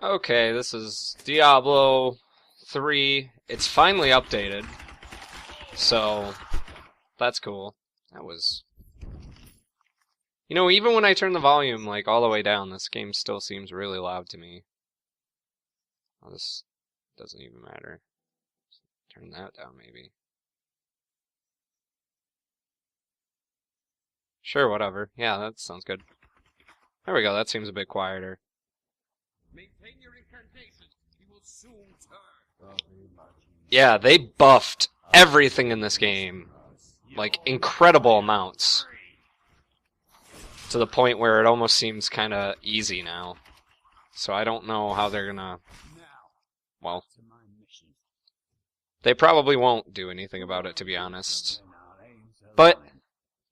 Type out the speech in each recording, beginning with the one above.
Okay, this is Diablo 3. It's finally updated, so that's cool. That was... You know, even when I turn the volume, like, all the way down, this game still seems really loud to me. Oh, this doesn't even matter. Turn that down, maybe. Sure, whatever. Yeah, that sounds good. There we go, that seems a bit quieter. Maintain your incantation. He will soon turn. Yeah, they buffed everything in this game. Like, incredible amounts. To the point where it almost seems kind of easy now. So I don't know how they're gonna... Well, they probably won't do anything about it, to be honest. But,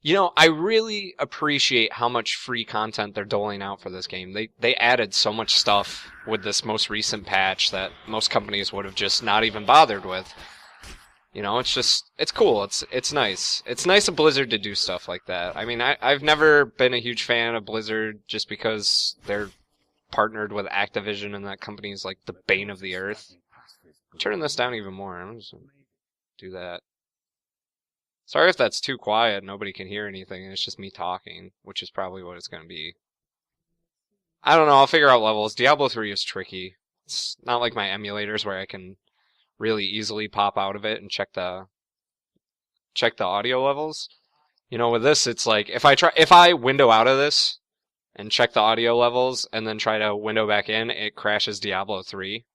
you know, I really appreciate how much free content they're doling out for this game. They added so much stuff with this most recent patch that most companies would have just not even bothered with. You know, it's cool. It's nice. It's nice of Blizzard to do stuff like that. I mean, I've never been a huge fan of Blizzard just because they're partnered with Activision and that company is like the bane of the earth. I'm turning this down even more. I'm just gonna do that. Sorry if that's too quiet, nobody can hear anything, and it's just me talking, which is probably what it's gonna be. I don't know, I'll figure out levels. Diablo 3 is tricky. It's not like my emulators where I can really easily pop out of it and check the audio levels. You know, with this it's like if I window out of this and check the audio levels and then try to window back in, it crashes Diablo 3.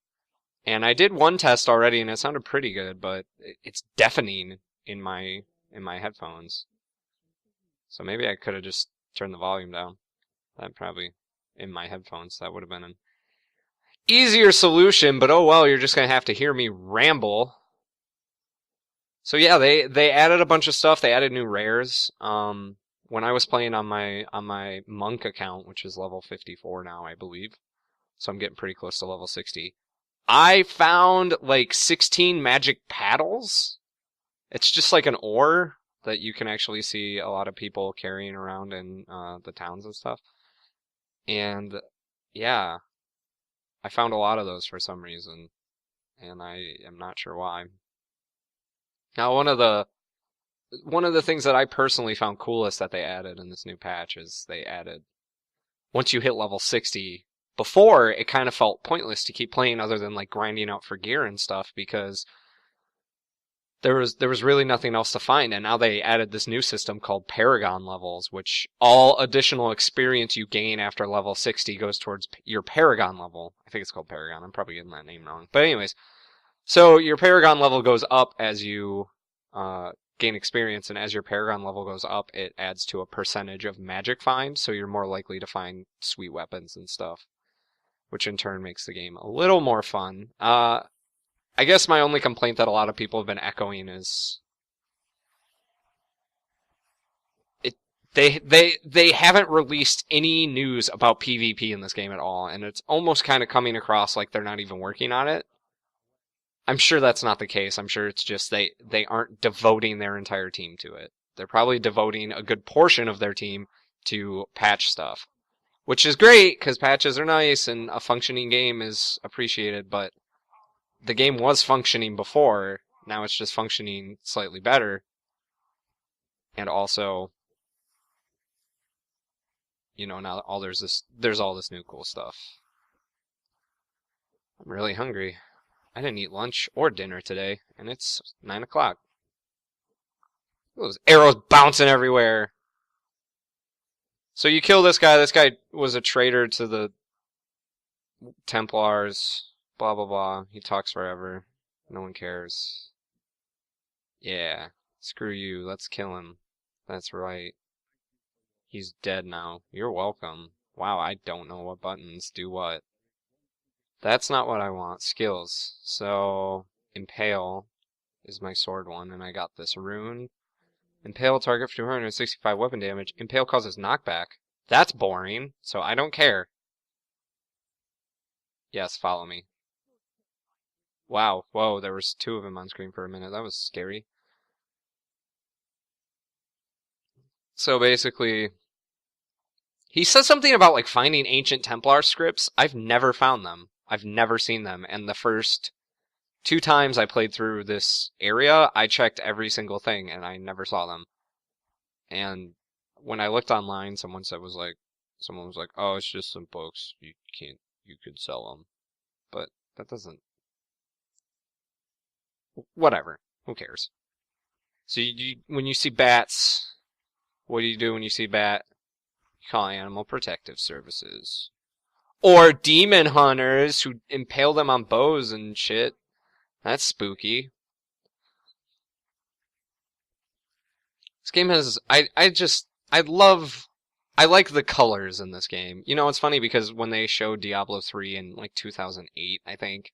And I did one test already and it sounded pretty good, but it's deafening in my headphones. So maybe I could have just turned the volume down. That probably in my headphones that would have been an easier solution, but oh well, you're just going to have to hear me ramble. So yeah, they added a bunch of stuff. They added new rares. When I was playing on my monk account, which is level 54 now, I believe. So I'm getting pretty close to level 60. I found like 16 magic paddles. It's just like an ore that you can actually see a lot of people carrying around in the towns and stuff. And yeah, I found a lot of those for some reason, and I am not sure why. Now, one of the things that I personally found coolest that they added in this new patch is they added once you hit level 60. Before, it kind of felt pointless to keep playing other than like grinding out for gear and stuff because there was really nothing else to find, and now they added this new system called Paragon levels, which all additional experience you gain after level 60 goes towards your Paragon level. I think it's called Paragon. I'm probably getting that name wrong. But anyways, so your Paragon level goes up as you gain experience, and as your Paragon level goes up, it adds to a percentage of magic find, so you're more likely to find sweet weapons and stuff, which in turn makes the game a little more fun. I guess my only complaint that a lot of people have been echoing is they haven't released any news about PvP in this game at all, and it's almost kind of coming across like they're not even working on it. I'm sure that's not the case. I'm sure it's just they aren't devoting their entire team to it. They're probably devoting a good portion of their team to patch stuff, which is great because patches are nice and a functioning game is appreciated, but the game was functioning before. Now it's just functioning slightly better. And also, you know, now there's all this new cool stuff. I'm really hungry. I didn't eat lunch or dinner today, and it's 9 o'clock. Those arrows bouncing everywhere. So you kill this guy. This guy was a traitor to the Templars. Blah, blah, blah. He talks forever. No one cares. Yeah. Screw you. Let's kill him. That's right. He's dead now. You're welcome. Wow, I don't know what buttons do what. That's not what I want. Skills. So, Impale is my sword one, and I got this rune. Impale target for 265 weapon damage. Impale causes knockback. That's boring, so I don't care. Yes, follow me. Wow, whoa, there was two of them on screen for a minute. That was scary. So basically, he says something about like finding ancient Templar scripts. I've never found them. I've never seen them. And the first 2 times I played through this area, I checked every single thing and I never saw them. And when I looked online, someone was like, "Oh, it's just some books. You could sell them." But that doesn't, whatever. Who cares? So when you see bats, what do you do when you see bat? You call Animal Protective Services. Or demon hunters who impale them on bows and shit. That's spooky. This game has, I like the colors in this game. You know, it's funny because when they showed Diablo 3 in like 2008, I think,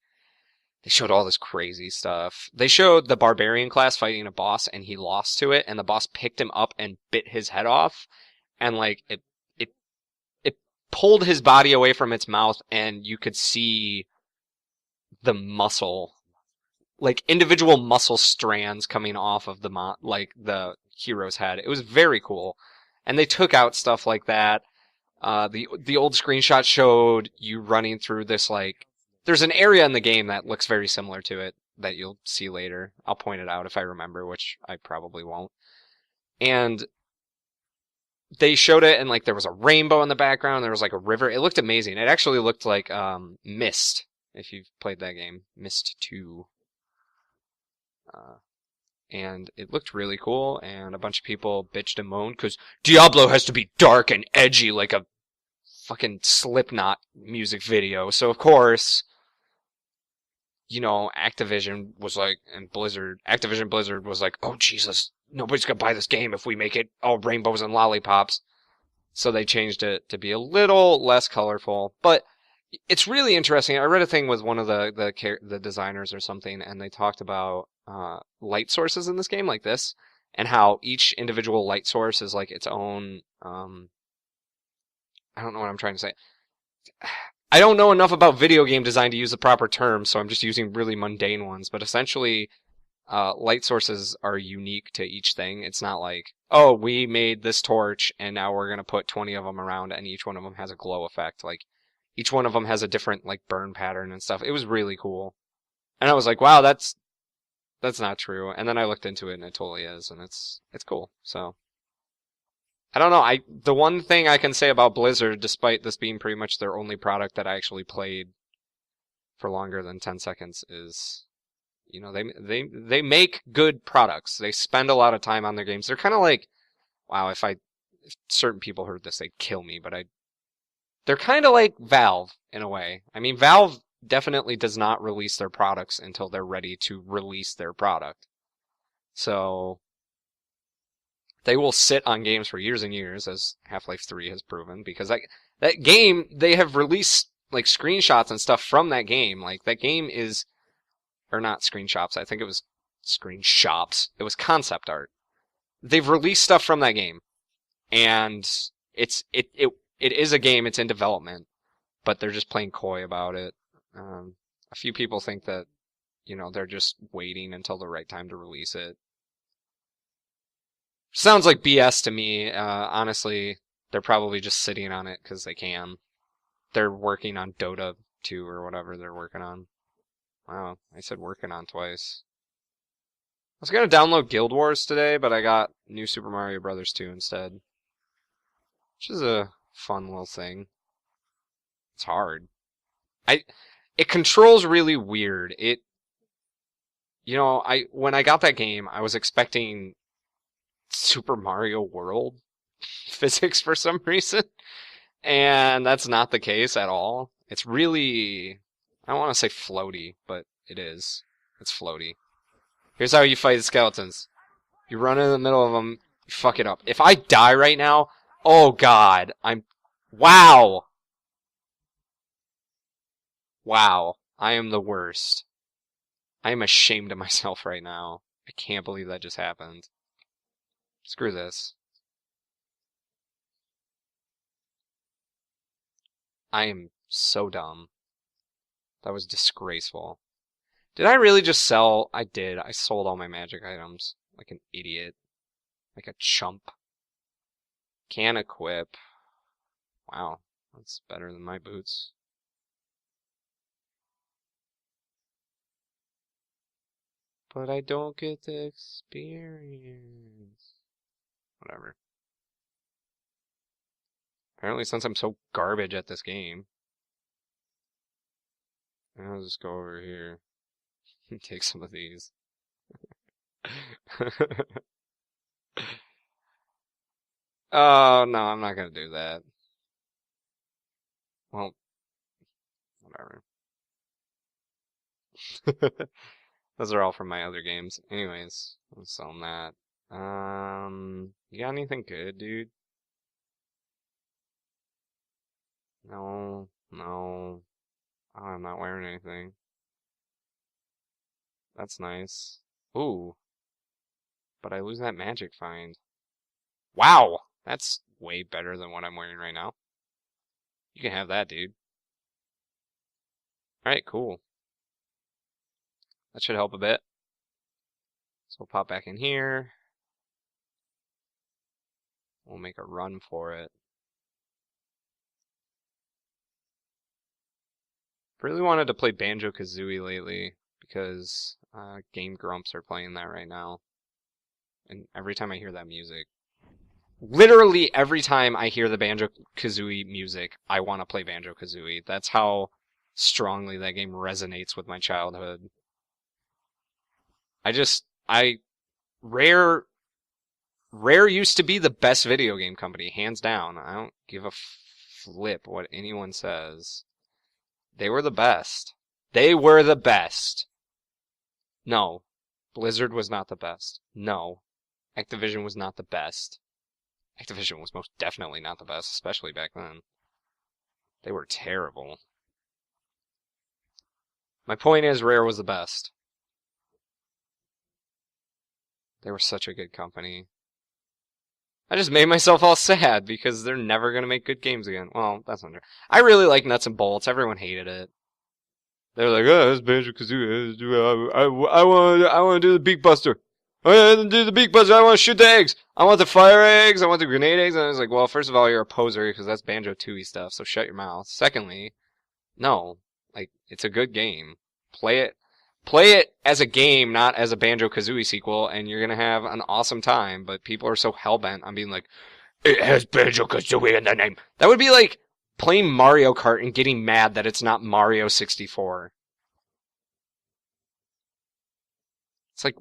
they showed all this crazy stuff. They showed the barbarian class fighting a boss and he lost to it and the boss picked him up and bit his head off and like it it pulled his body away from its mouth and you could see the muscle, like individual muscle strands coming off of like the hero's head. It was very cool. And they took out stuff like that. The old screenshot showed you running through this like there's an area in the game that looks very similar to it that you'll see later. I'll point it out if I remember, which I probably won't. And they showed it and like there was a rainbow in the background, there was like a river. It looked amazing. It actually looked like Myst, if you've played that game. Myst 2. And it looked really cool, and a bunch of people bitched and moaned because Diablo has to be dark and edgy like a fucking Slipknot music video. So, of course, you know, Activision was like, and Activision Blizzard was like, oh, Jesus, nobody's gonna buy this game if we make it all rainbows and lollipops. So they changed it to be a little less colorful, but it's really interesting. I read a thing with one of the designers or something, and they talked about light sources in this game, like this, and how each individual light source is like its own. I don't know what I'm trying to say. I don't know enough about video game design to use the proper terms, so I'm just using really mundane ones. But essentially, light sources are unique to each thing. It's not like, oh, we made this torch, and now we're gonna put 20 of them around, and each one of them has a glow effect. Like each one of them has a different like burn pattern and stuff. It was really cool. And I was like, wow, that's not true. And then I looked into it and it totally is, and it's cool. So I don't know. The one thing I can say about Blizzard, despite this being pretty much their only product that I actually played for longer than 10 seconds, is you know, they make good products. They spend a lot of time on their games. They're kind of like, wow, if certain people heard this, they'd kill me, but they're kind of like Valve in a way. I mean, Valve definitely does not release their products until they're ready to release their product. So they will sit on games for years and years, as Half-Life 3 has proven, because that game, they have released like screenshots and stuff from that game. Like that game is, or not screenshots, I think it was screenshops. It was concept art. They've released stuff from that game, and it is a game. It's in development, but they're just playing coy about it. A few people think that, you know, they're just waiting until the right time to release it. Sounds like BS to me. Honestly, they're probably just sitting on it because they can. They're working on Dota 2 or whatever they're working on. Wow, I said working on twice. I was gonna download Guild Wars today, but I got New Super Mario Bros. 2 instead. Which is a fun little thing. It's hard. It controls really weird. When I got that game, I was expecting Super Mario World physics for some reason, and that's not the case at all. It's really, I don't want to say floaty, but it is. It's floaty. Here's how you fight skeletons. You run in the middle of them, you fuck it up. If I die right now, oh god, wow! Wow, I am the worst. I am ashamed of myself right now. I can't believe that just happened. Screw this. I am so dumb. That was disgraceful. Did I really just sell? I did. I sold all my magic items. Like an idiot. Like a chump. Can equip. Wow. That's better than my boots. But I don't get the experience. Whatever. Apparently since I'm so garbage at this game, I'll just go over here and take some of these. Oh, no, I'm not gonna do that. Well, whatever. Those are all from my other games. Anyways, I'm selling that. You got anything good, dude? No, no. Oh, I'm not wearing anything. That's nice. Ooh, but I lose that magic find. Wow! That's way better than what I'm wearing right now. You can have that, dude. Alright, cool. That should help a bit. So we'll pop back in here. We'll make a run for it. Really wanted to play Banjo-Kazooie lately because Game Grumps are playing that right now. And every time I hear that music, literally every time I hear the Banjo-Kazooie music, I want to play Banjo-Kazooie. That's how strongly that game resonates with my childhood. Rare used to be the best video game company, hands down. I don't give a flip what anyone says. They were the best. They were the best. No. Blizzard was not the best. No. Activision was not the best. Activision was most definitely not the best, especially back then. They were terrible. My point is, Rare was the best. They were such a good company. I just made myself all sad because they're never going to make good games again. Well, that's not true. I really like Nuts and Bolts. Everyone hated it. They were like, oh, it's Banjo-Kazooie. I want to do the Beak Buster. I want to do the Beak Buster. I want to shoot the eggs. I want the fire eggs. I want the grenade eggs. And I was like, well, first of all, you're a poser because that's Banjo-Tooie stuff, so shut your mouth. Secondly, no. Like, it's a good game. Play it. Play it as a game, not as a Banjo-Kazooie sequel, and you're gonna have an awesome time, but people are so hellbent on being like, it has Banjo-Kazooie in the name. That would be like playing Mario Kart and getting mad that it's not Mario 64. It's like,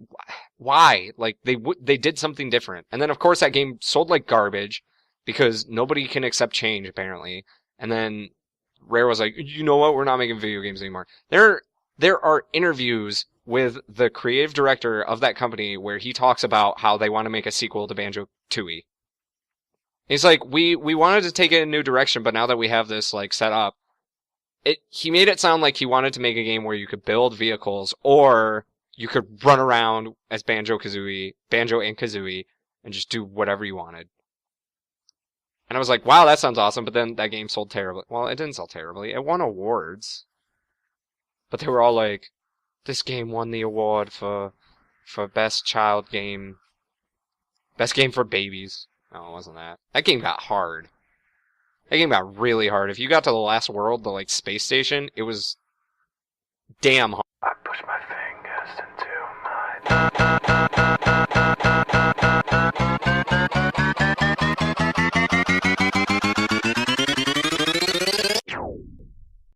why? Like, they did something different. And then, of course, that game sold like garbage, because nobody can accept change, apparently. And then Rare was like, you know what, we're not making video games anymore. There are interviews with the creative director of that company where he talks about how they want to make a sequel to Banjo-Tooie. He's like, we wanted to take it in a new direction, but now that we have this like set up, he made it sound like he wanted to make a game where you could build vehicles or you could run around as Banjo and Kazooie, and just do whatever you wanted. And I was like, wow, that sounds awesome, but then that game sold terribly. Well, it didn't sell terribly. It won awards. But they were all like, this game won the award for best child game. Best game for babies. No, it wasn't that. That game got hard. That game got really hard. If you got to the last world, the like space station, it was damn hard. I push my fingers into my